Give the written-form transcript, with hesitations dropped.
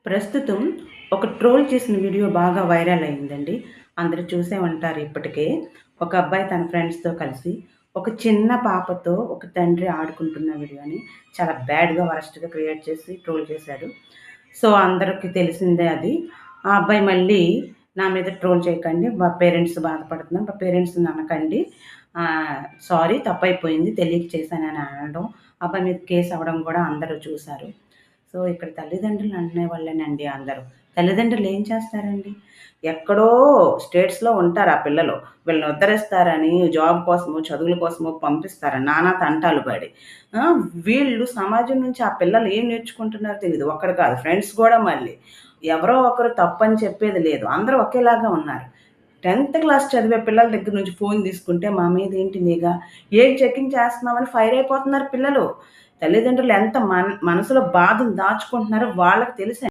ప్రస్తుతం ఒక ట్రోల్ చేసిన వీడియో బాగా వైరల్ అయిందండి. అందరూ చూసే ఉంటారు ఇప్పటికే. ఒక అబ్బాయి తన ఫ్రెండ్స్‌తో కలిసి ఒక చిన్న పాపతో ఒక తండ్రి ఆడుకుంటున్న వీడియోని చాలా బ్యాడ్‌గా, వరస్ట్‌గా క్రియేట్ చేసి ట్రోల్ చేశాడు. సో, అందరికి తెలిసిందే అది. ఆ అబ్బాయి మళ్ళీ నా మీద ట్రోల్ చేయకండి. మా పేరెంట్స్ బాధపడుతున్నారు. మా పేరెంట్స్‌ని అనకండి. సారీ తప్పైపోయింది. తెలియక చేశానని అనడం. అబ్బాయి మీద కేస్ అవ్వడం కూడా అందరూ చూసారు. సో, ఇక్కడ తల్లిదండ్రులు అనేవాళ్ళేనండి అందరూ. తల్లిదండ్రులు ఏం చేస్తారండి? ఎక్కడో స్టేట్స్‌లో ఉంటారు ఆ పిల్లలు. వీళ్ళని ఉద్ధరిస్తారని జాబ్ కోసమో, చదువుల కోసమో పంపిస్తారని నానా తంటాలు పడి. ఆ! వీళ్ళు సమాజం నుంచి ఆ పిల్లలు ఏం నేర్చుకుంటున్నారో తెలీదు. ఒక్కడు కాదు ఫ్రెండ్స్ గూడా మళ్ళీ. ఎవరో ఒకరు తప్పని చెప్పేది లేదు. అందరూ ఒకేలాగా ఉన్నారు. 10థ్ క్లాస్ చదివే పిల్లల దగ్గర నుంచి ఫోను తీసుకుంటే, మా మీదేంటి నిఘా? ఏం చెకింగ్ చేస్తున్నామని ఫైర్ అయిపోతున్నారు పిల్లలు. తల్లిదండ్రులు ఎంత మనసులో బాధను దాచుకుంటున్నారో వాళ్ళకి తెలుసండి.